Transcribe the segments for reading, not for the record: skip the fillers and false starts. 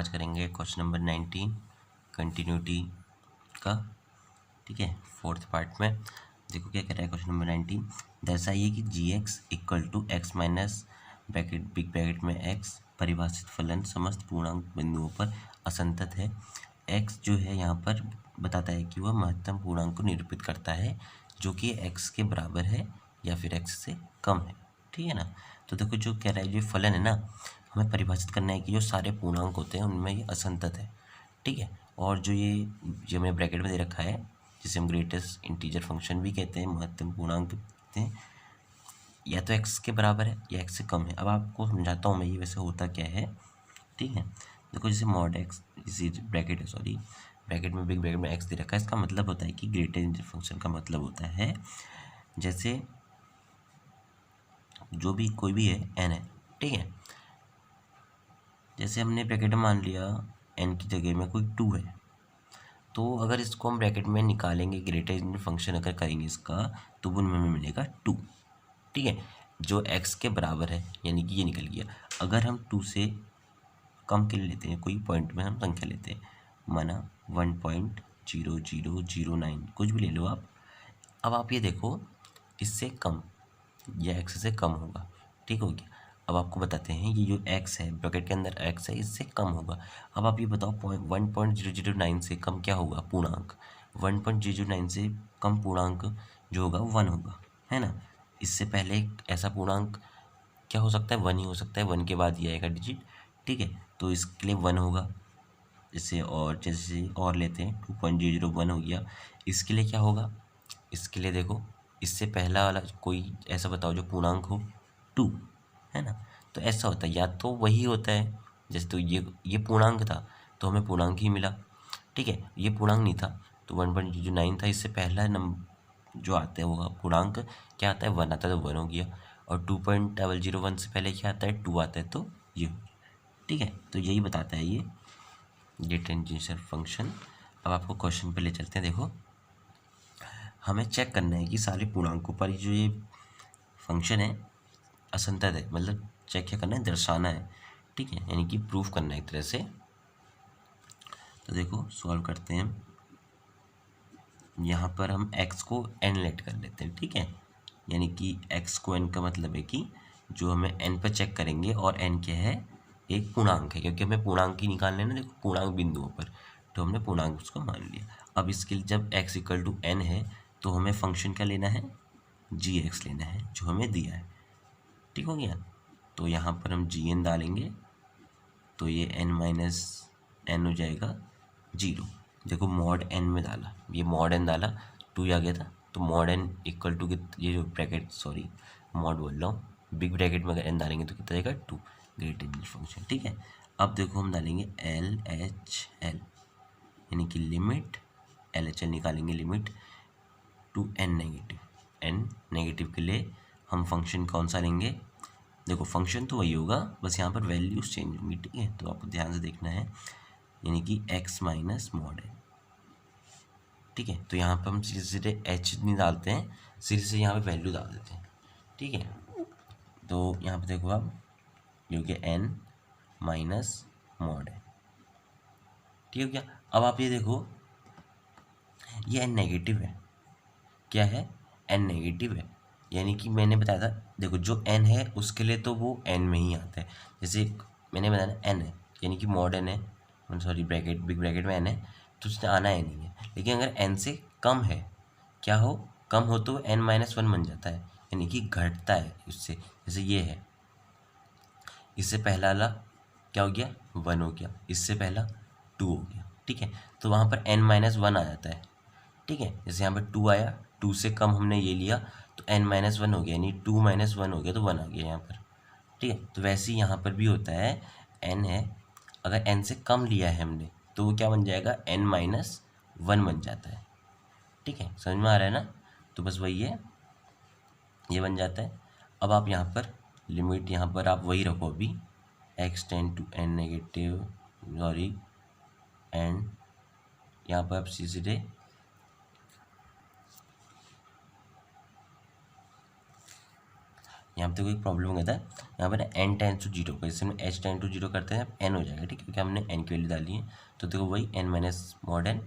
आज करेंगे question number 19 continuity का। ठीक है, फोर्थ पार्ट में देखो क्या कह रहा है क्वेश्चन नंबर 19। दर्शाइए कि G X equal to X minus bracket big bracket में एक्स परिभाषित फलन समस्त पूर्णांक बिंदुओं पर असंतत है। एक्स जो है यहाँ पर बताता है कि वह महत्तम पूर्णांक को निरूपित करता है जो कि एक्स के बराबर है या फिर एक्स से कम है। ठीक है ना। तो देखो जो कह रहा है जो फलन है ना, हमें परिभाषित करना है कि जो सारे पूर्णांक होते हैं उनमें ये असंतत है। ठीक है, और जो ये हमने ब्रैकेट में दे रखा है जिसे हम ग्रेटेस्ट इंटीजर फंक्शन भी कहते हैं, महत्तम पूर्णांक कहते हैं, या तो एक्स के बराबर है या एक्स से कम है। अब आपको समझाता हूँ मैं ये वैसे होता क्या है। ठीक है, देखो जैसे मॉड एक्स इसी ब्रैकेट है, सॉरी ब्रैकेट में बिग ब्रैकेट में एक्स दे रखा है, इसका मतलब होता है कि ग्रेटेस्ट इंटीजर फंक्शन का मतलब होता है जैसे जो भी कोई भी है एन है। ठीक है, जैसे हमने ब्रैकेट में मान लिया एन की जगह में कोई 2 है, तो अगर इसको हम ब्रैकेट में निकालेंगे ग्रेटेस्ट फंक्शन अगर करेंगे इसका, तो उनमें हमें मिलेगा 2। ठीक है, जो x के बराबर है यानी कि ये निकल गया। अगर हम 2 से कम के लिए लेते हैं, कोई पॉइंट में हम संख्या लेते हैं, माना 1.0009 कुछ भी ले लो आप। अब आप ये देखो इससे कम या x से कम होगा। ठीक हो गया। अब आपको बताते हैं ये जो x है ब्रैकेट के अंदर x है इससे कम होगा। अब आप ये बताओ 1.009 से कम क्या होगा पूर्णांक। 1.009 से कम पूर्णांक जो होगा 1 होगा, है ना। इससे पहले ऐसा पूर्णांक क्या हो सकता है, 1 ही हो सकता है। 1 के बाद ये आएगा डिजिट। ठीक है, तो इसके लिए 1 होगा। जैसे और लेते हैं 2.001 हो गया। इसके लिए क्या होगा, इसके लिए देखो इससे पहला वाला कोई ऐसा बताओ जो पूर्णांक हो 2, है ना। तो ऐसा होता है या तो वही होता है, जैसे तो ये पूर्णांक था तो हमें पूर्णांक ही मिला। ठीक है, ये पूर्णांक नहीं था तो 1.09 था, इससे पहला नंबर जो आता है वो पूर्णांक क्या आता है 1 आता है तो 1 हो गया। और 2.001 से पहले क्या आता है 2 आता है तो ये। ठीक है, तो यही बताता है ये टेंजेंशियल फंक्शन। अब आपको क्वेश्चन पे ले चलते हैं। देखो हमें चेक करना है कि सारे पूर्णांकों पर जो ये फंक्शन है असंतत है, मतलब चेक क्या करना है, दर्शाना है। ठीक है, यानी कि प्रूफ करना है एक तरह से। तो देखो सॉल्व करते हैं हम। यहाँ पर हम x को n लेट कर लेते हैं। ठीक है, यानी कि x को n का मतलब है कि जो हमें n पर चेक करेंगे, और n क्या है, एक पूर्णांक है, क्योंकि हमें पूर्णांक ही निकालना है ना। देखो पूर्णांक बिंदुओं पर तो हमने पूर्णांक उसको मान लिया। अब इसके लिए जब x इक्वल टू n है तो हमें फंक्शन क्या लेना है, जी एक्स लेना है जो हमें दिया है। ठीक हो गया, तो यहाँ पर हम जी एन डालेंगे तो ये n माइनस एन हो जाएगा 0। देखो मॉड n में डाला, ये मॉड n डाला 2 आ गया था, तो मॉड n इक्वल टू ये जो ब्रैकेट, सॉरी मॉड बोल रहा हूँ, बिग ब्रैकेट में अगर n डालेंगे तो कितना आएगा 2, ग्रेट इंटीजर फंक्शन। ठीक है, अब देखो हम डालेंगे एल एच एल यानी कि लिमिट एल एच एल निकालेंगे limit to n negative. n negative के लिए हम फंक्शन कौन सा लेंगे, देखो फंक्शन तो वही होगा, बस यहाँ पर वैल्यूज चेंज होंगी। ठीक है, तो आपको ध्यान से देखना है, यानी कि x माइनस मॉड है। ठीक है, तो यहाँ पर हम सीधे सीधे h नहीं डालते हैं, सीधे से यहाँ पे वैल्यू डाल देते हैं। ठीक है, तो यहाँ पे देखो आप क्योंकि n माइनस मॉड है। ठीक है क्या। अब आप ये देखो ये n नेगेटिव है, क्या है, n नेगेटिव है, यानी कि मैंने बताया था देखो जो n है उसके लिए तो वो n में ही आता है। जैसे मैंने बताया ना n है यानी कि मॉड n है, सॉरी ब्रैकेट बिग ब्रैकेट में n है तो उसने आना n ही है। लेकिन अगर n से कम है, क्या हो, कम हो तो n माइनस 1 बन जाता है, यानी कि घटता है उससे। जैसे ये है, इससे पहला वाला क्या हो गया 1 हो गया, इससे पहला 2 हो गया। ठीक है, तो वहाँ पर n माइनस 1 आ जाता है। ठीक है, जैसे यहाँ पर 2 आया, 2 से कम हमने ये लिया तो n माइनस 1 हो गया, यानी 2 माइनस 1 हो गया तो 1 आ गया यहाँ पर। ठीक है, तो वैसे ही यहाँ पर भी होता है, n है, अगर n से कम लिया है हमने तो वो क्या बन जाएगा, n माइनस 1 बन जाता है। ठीक है, समझ में आ रहा है ना। तो बस वही है, ये बन जाता है। अब आप यहाँ पर लिमिट यहाँ पर आप वही रखो अभी, x tend to n negative, sorry and यहाँ पर आप सीधे यहाँ पे कोई प्रॉब्लम हो गया था, यहाँ पर एन टेंस टू जीरो का, जैसे हम एच टेंस टू जीरो करते हैं एन हो जाएगा, ठीक है, क्योंकि हमने एन की वैल्यू डाली है। तो देखो वही एन माइनस मॉड एन,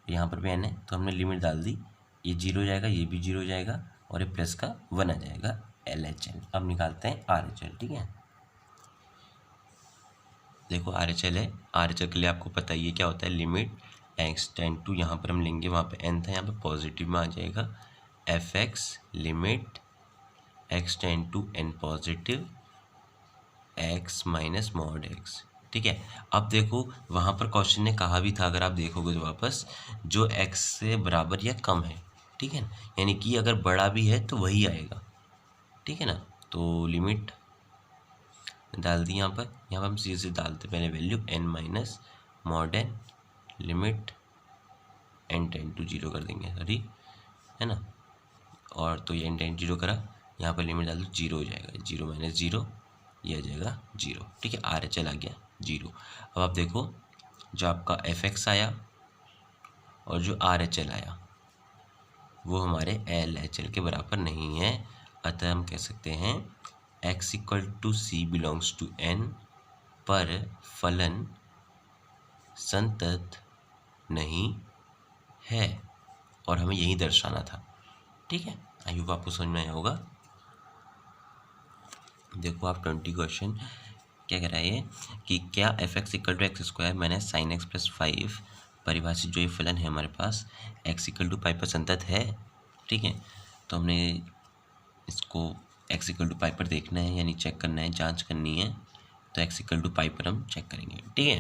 यहाँ पर भी एन है तो हमने लिमिट डाल दी, ये जीरो हो जाएगा, ये भी जीरो हो जाएगा और ये प्लस का 1 आ जाएगा एल एच एल। अब निकालते हैं आर एच एल, ठीक है। देखो आर एच एल है, आर एच एल के लिए आपको पता ही है क्या होता है, लिमिट एक्स टेंड टू, यहाँ पर हम लेंगे, वहाँ पे एन था, यहाँ पे पॉजिटिव में आ जाएगा F X limit X tend to N positive X minus mod X, ठीक है। अब देखो वहाँ पर क्वेश्चन ने कहा भी था, अगर आप देखोगे तो वापस, जो एक्स से बराबर या कम है, ठीक है, यानी कि अगर बड़ा भी है तो वही आएगा, ठीक है ना। तो लिमिट डाल दी यहाँ पर हम सीधे डालते पहले value N minus mod N limit N tend to zero कर देंगे, सॉरी, है ना। और तो ये एन टेंड जीरो करा, यहाँ पर लिमिट डाल दो, जीरो हो जाएगा, जीरो माइनस जीरो, ये आ जाएगा जीरो, ठीक है। आर एच एल आ गया जीरो। अब आप देखो जो आपका एफ एक्स आया और जो आर एच एल आया वो हमारे एल एच एल के बराबर नहीं है, अतः हम कह सकते हैं x equal to C belongs to n पर फलन संतत नहीं है, और हमें यही दर्शाना था, ठीक है। आई होप आपको समझ में आया होगा। देखो आप 20 क्वेश्चन क्या कह रहा है कि क्या F X equal to X square minus sine X plus 5 परिभाषित जो ये फलन है हमारे पास एक्स इक्वल टू पाई पर संतत है, ठीक है। तो हमने इसको एक्स इक्वल टू पाई पर देखना है, यानी चेक करना है, जांच करनी है, तो एक्स इक्वल टू पाई पर हम चेक करेंगे, ठीक है।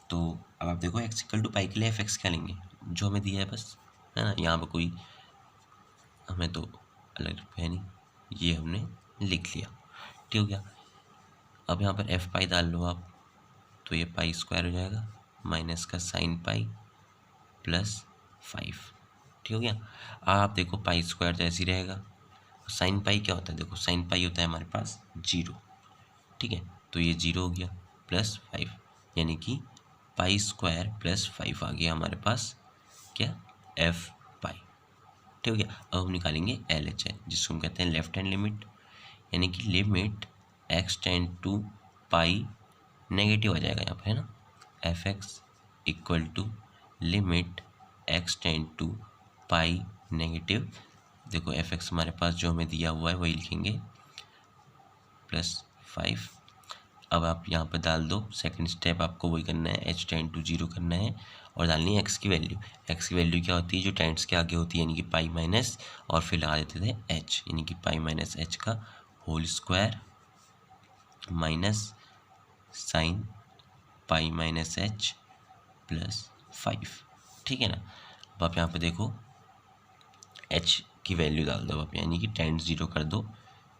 तो अब आप देखो एक्स इक्वल टू पाई के लिए एफ एक्स क्या लेंगे, जो हमें दिया है बस, है ना, यहाँ पर कोई हमें तो अलग है नहीं, ये हमने लिख लिया, ठीक हो गया। अब यहाँ पर एफ पाई डाल लो आप, तो ये पाई स्क्वायर हो जाएगा माइनस का साइन पाई प्लस 5, ठीक हो गया। आप देखो पाई स्क्वायर तो ऐसे ही रहेगा, साइन पाई क्या होता है, देखो साइन पाई होता है हमारे पास जीरो, ठीक है, तो ये जीरो हो गया प्लस 5, यानी कि पाई स्क्वायर प्लस 5 आ गया हमारे पास क्या, एफ पाई, ठीक हो गया। अब हम निकालेंगे एल एच एल, जिसको हम कहते हैं लेफ्ट हैंड लिमिट, यानी कि limit X tend to pi negative आ जाएगा यहाँ पर, है ना, F X equal to limit X tend to pi negative, देखो एफ एक्स हमारे पास जो हमें दिया हुआ है वही लिखेंगे प्लस 5। अब आप यहाँ पर डाल दो, सेकंड स्टेप आपको वही करना है, एच टेंड टू जीरो करना है और डालनी है एक्स की वैल्यू। एक्स की वैल्यू क्या होती है, जो टेंड्स के आगे होती है, यानी कि पाई माइनस, और फिर लगा देते थे एच, यानी कि पाई माइनस एच का whole square minus sine pi minus H plus 5, ठीक है ना। अब आप यहाँ पे देखो एच की वैल्यू डाल दो आप, यानी कि टेंड्स जीरो कर दो,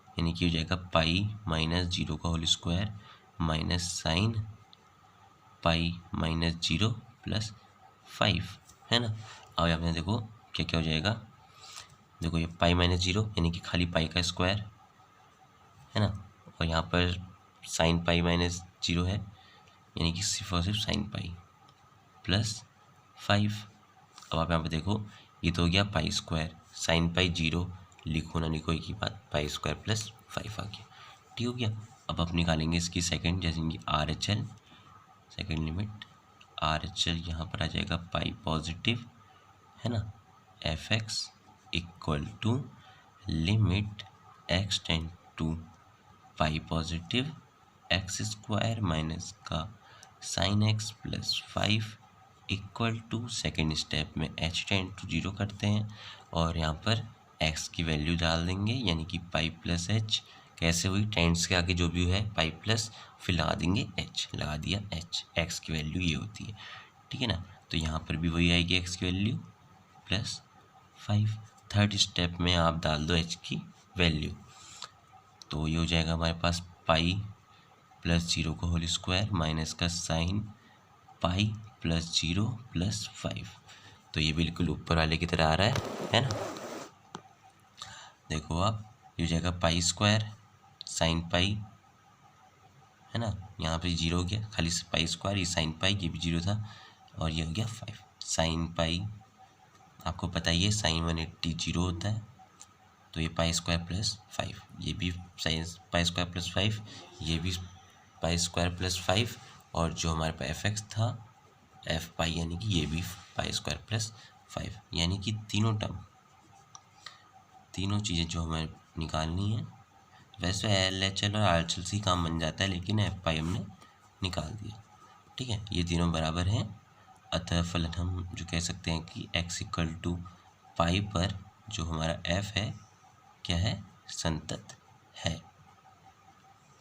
यानी कि हो जाएगा पाई माइनस जीरो का whole square minus sine pi minus zero plus 5, है ना। अब आपने देखो क्या क्या हो जाएगा, देखो ये पाई माइनस जीरो यानी कि खाली पाई का स्क्वायर, है ना, और यहाँ पर साइन पाई माइनस जीरो है, यानी कि सिर्फ और सिर्फ साइन पाई प्लस 5। अब आप यहाँ पे देखो ये तो हो गया pi square, sine pi zero, लिखो ना लिखो एक ही बात, पाई स्क्वायर प्लस 5 आ गया, ठीक हो गया। अब आप निकालेंगे इसकी सेकंड, जैसे कि R H L, second limit R H L यहाँ पर आ जाएगा पाई पॉजिटिव, है ना, F X equal to limit X tend to pi positive X square minus का sine X plus 5 equal to, second step में एच टेंड टू जीरो करते हैं और यहाँ पर एक्स की वैल्यू डाल देंगे, यानी कि पाई प्लस एच, कैसे हुई, टेंड्स के आगे जो भी है पाई प्लस, फिर लगा देंगे एच, लगा दिया एच, एक्स की वैल्यू ये होती है, ठीक है ना। तो यहाँ पर भी वही आएगी एक्स की वैल्यू प्लस 5। थर्ड स्टेप में आप डाल दो एच की वैल्यू, तो ये हो जाएगा हमारे पास पाई प्लस जीरो का होल स्क्वायर माइनस का sine pi plus zero plus 5, तो ये बिल्कुल ऊपर वाले की तरह आ रहा है ना। देखो आप ये हो जाएगा पाई स्क्वायर साइन पाई, है ना, यहाँ पे जीरो हो गया, खाली पाई स्क्वायर, ये साइन पाई, ये भी जीरो था, और ये हो गया 5 साइन पाई, आपको पता ही है साइन 180 जीरो होता है, तो ये पाई स्क्वायर प्लस 5, ये भी साइंस पाई स्क्वायर प्लस 5, ये भी पाई स्क्वायर प्लस 5, और जो हमारे पास एफ एक्स था एफ पाई यानी कि ये भी पाई स्क्वायर प्लस 5, यानी कि तीनों टर्म, तीनों चीज़ें जो हमें निकालनी है। वैसे एल एच एल और आर एच एल से काम बन जाता है, लेकिन एफ पाई हमने निकाल दिया। ठीक है, ये तीनों बराबर हैं, अतः फलन हम जो कह सकते हैं कि x इक्वल टू पाई पर जो हमारा f है क्या है, संतत है।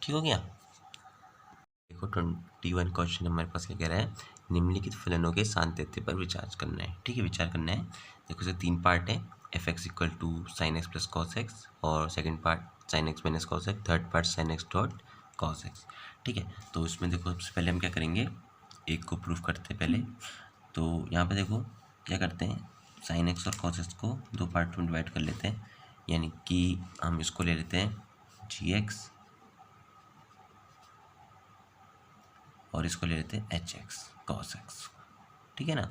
ठीक हो गया। देखो 21 क्वेश्चन हमारे पास क्या कह रहा है, निम्नलिखित फलनों के सान्निध्य पर विचार करना है। ठीक है, विचार करना है। देखो इसके 3 पार्ट है, F X equal to sine X plus cos X, और second part sine X minus cos X, third part sine X dot cos X. ठीक है, तो इसमें देखो सबसे पहले हम क्या करेंगे, एक को प्रूफ करते हैं पहले। तो यहाँ पे देखो क्या करते हैं, साइन एक्स और कॉस एक्स को दो पार्ट में डिवाइड कर लेते हैं, यानी कि हम इसको ले लेते हैं जी एक्स और इसको ले लेते हैं एच एक्स कॉस एक्स। ठीक है ना,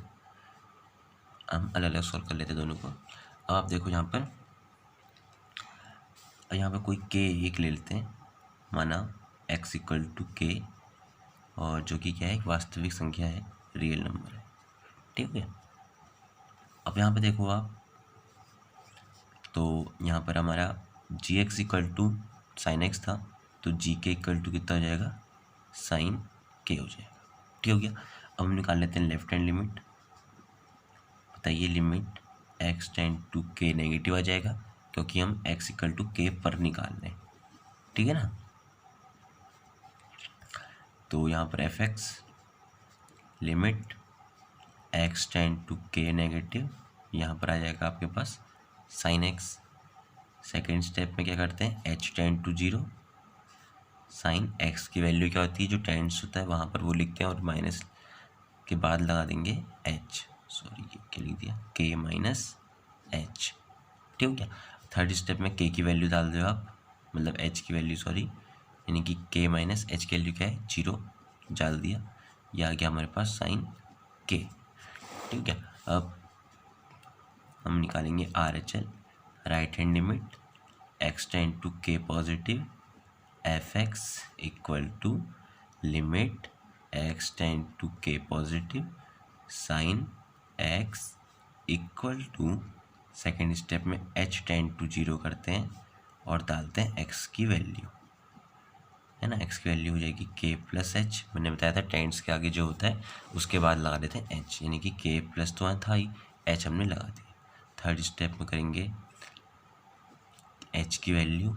हम अलग अलग सॉल्व कर लेते हैं दोनों को। अब आप देखो यहाँ पर कोई के एक ले लेते हैं, माना x इक्वल टू के, और जो कि क्या है, एक वास्तविक संख्या है, रियल नंबर है। ठीक है, अब यहाँ पे देखो आप, तो यहाँ पर हमारा G X equal to sine X था, तो जी के इक्वल टू कितना हो जाएगा, साइन के हो जाएगा। ठीक हो गया। अब हम निकाल लेते हैं लेफ्ट हैंड लिमिट। बताइए, लिमिट एक्स टेंड टू के नेगेटिव आ जाएगा, क्योंकि हम x इक्वल टू के पर निकाल रहे हैं। ठीक है ना, तो यहाँ पर F X limit X tend to के नेगेटिव, यहाँ पर आ जाएगा आपके पास साइन एक्स। सेकेंड स्टेप में क्या करते हैं, H tend to 0, sine X की वैल्यू क्या होती है, जो टेंड्स होता है वहाँ पर वो लिखते हैं, और माइनस के बाद लगा देंगे एच, सॉरी ये क्या लिख दिया, के माइनस एच। ठीक हो गया। थर्ड स्टेप में के की वैल्यू डाल दो आप, मतलब एच की वैल्यू सॉरी, यानी कि के माइनस एच की वैल्यू क्या है, 0 डाल दिया, यह आ गया हमारे पास साइन के। ठीक है, अब हम निकालेंगे R H L, right hand limit X tend to के positive F X equal to limit X tend to के positive sine X equal to, second step में h टेंड टू 0 करते हैं और डालते हैं x की वैल्यू, है ना, x की वैल्यू हो जाएगी k प्लस एच। मैंने बताया था टेंड्स के आगे जो होता है उसके बाद लगा देते हैं h, यानी कि k प्लस तो था ही, h हमने लगा दिया। थर्ड स्टेप में करेंगे h की वैल्यू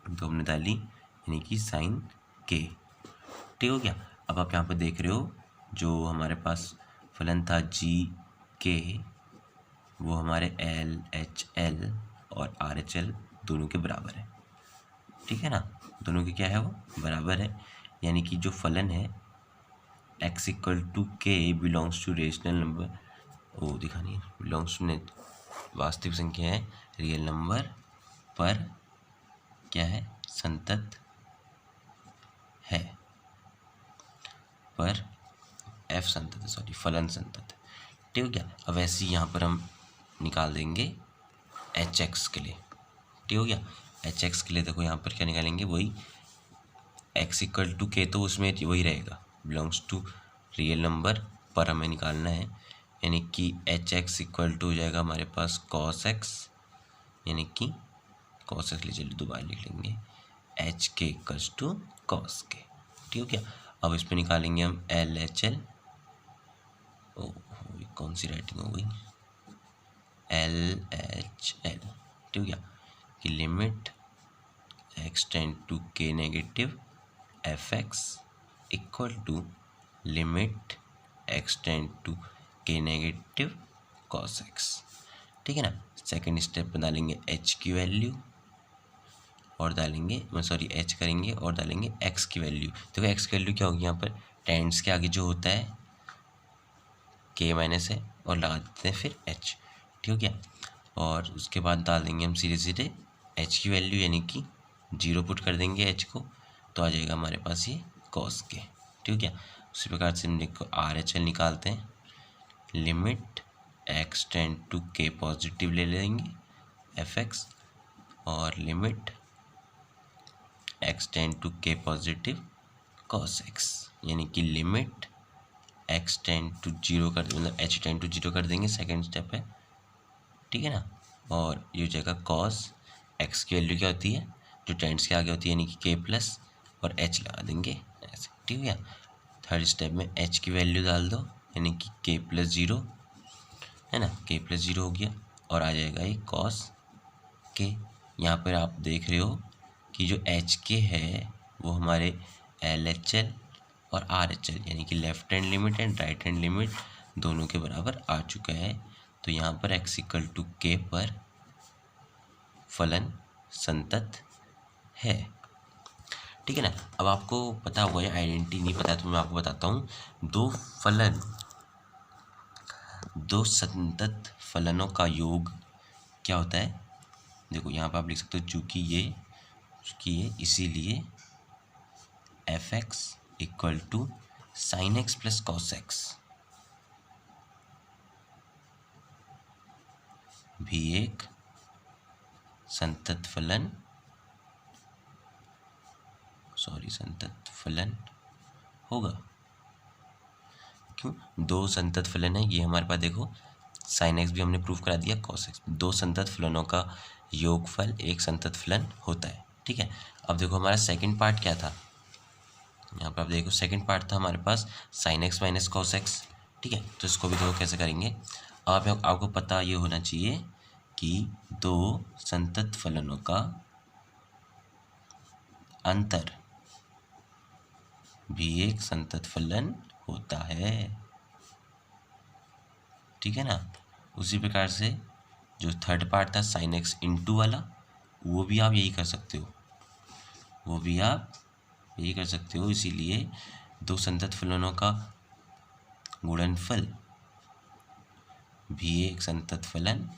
तो हमने डाली, यानी कि साइन k। ठीक हो गया। अब आप यहाँ पर देख रहे हो जो हमारे पास फलन था जी के, वो हमारे एल एच एल और आर एच एल दोनों के बराबर है। ठीक है ना, दोनों के क्या है, वो बराबर है, यानी कि जो फलन है x इक्वल टू के बिलोंग्स टू रेशनल नंबर, वो दिखानी है, बिलोंग्स टू वास्तविक संख्या है, रियल नंबर पर क्या है, संतत है, पर f संतत है, सॉरी फलन संतत है। ठीक हो गया। अब ऐसे ही यहाँ पर हम निकाल देंगे एच एक्स के लिए। ठीक हो गया। एच एक्स के लिए देखो यहाँ पर क्या निकालेंगे, वही एक्स इक्वल टू के, तो उसमें वही रहेगा, बिलोंग्स टू रियल नंबर पर हमें निकालना है, यानी कि एच एक्स इक्वल टू हो जाएगा हमारे पास कॉस एक्स, यानी कि कॉस एक्स ले चलिए दोबारा लिख लेंगे, एच के इक्वल्स टू कॉस के। ठीक हो गया। अब इस पर निकालेंगे हम एल एच एल, कौन सी राइटिंग हो गई, एल एच एल। ठीक हो गया, कि लिमिट एक्स टेंड टू के negative F X equal to limit X tend to के नेगेटिव कॉस एक्स। ठीक है ना, सेकेंड स्टेप में डालेंगे एच की वैल्यू और डालेंगे, सॉरी एच करेंगे और डालेंगे एक्स की वैल्यू। देखो एक्स की वैल्यू क्या होगी, यहाँ पर टेंड्स के आगे जो होता है के माइनस है और लगा देते हैं फिर एच। ठीक हो गया। और उसके बाद डाल देंगे हम सीधे सीधे एच की वैल्यू, यानी कि 0 पुट कर देंगे एच को, तो आ जाएगा हमारे पास ये कॉस के। ठीक हो गया। उसी प्रकार से हम देखो आर एच एल निकालते हैं, लिमिट एक्स टेंड टू के पॉजिटिव ले लेंगे एफ एक्स और लिमिट एक्स टेंड टू के पॉजिटिव कॉस एक्स, यानी कि limit X tend to zero कर मतलब एच टेंड टू जीरो कर देंगे, सेकेंड स्टेप है, ठीक है ना। और ये जगह कॉस एक्स की वैल्यू क्या होती है जो टेंड्स के आगे होती है, यानी कि के प्लस और एच लगा देंगे ऐसे, ठीक है। थर्ड स्टेप में एच की वैल्यू डाल दो, यानी कि के प्लस जीरो है ना, के प्लस जीरो हो गया और आ जाएगा ये कॉस के। यहाँ पर आप देख रहे हो कि जो एच के है वो हमारे एल एच एल और आर एच एल यानी कि left hand limit and right hand limit दोनों के बराबर आ चुका है। तो यहाँ पर एक्स इक्वल टू के पर फलन संतत है, ठीक है ना। अब आपको पता होगा, ये आइडेंटिटी नहीं पता तो मैं आपको बताता हूँ। दो संतत फलनों का योग क्या होता है, देखो यहाँ पर आप लिख सकते हो चूँकि ये इसीलिए F X equal to sine X plus cos X भी एक संतत फलन होगा। क्यों, दो संतत फलन है, ये हमारे पास देखो साइन एक्स भी हमने प्रूव करा दिया, कॉस एक्स, दो संतत फलनों का योगफल एक संतत फलन होता है, ठीक है। अब देखो हमारा सेकंड पार्ट क्या था, यहाँ पर आप देखो सेकंड पार्ट था हमारे पास sine X minus cos X, ठीक है। तो इसको भी देखो कैसे करेंगे। आपको पता ये होना चाहिए कि दो संतत फलनों का अंतर भी एक संतत फलन होता है, ठीक है ना। उसी प्रकार से जो थर्ड पार्ट था साइन एक्स इंटू वाला, वो भी आप यही कर सकते हो, इसीलिए दो संतत फलनों का गुणनफल भी एक संतत फलन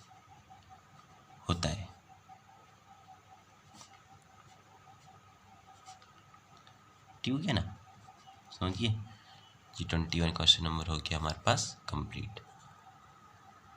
होता है, ठीक है ना। समझिए, G21 क्वेश्चन नंबर हो गया हमारे पास कंप्लीट।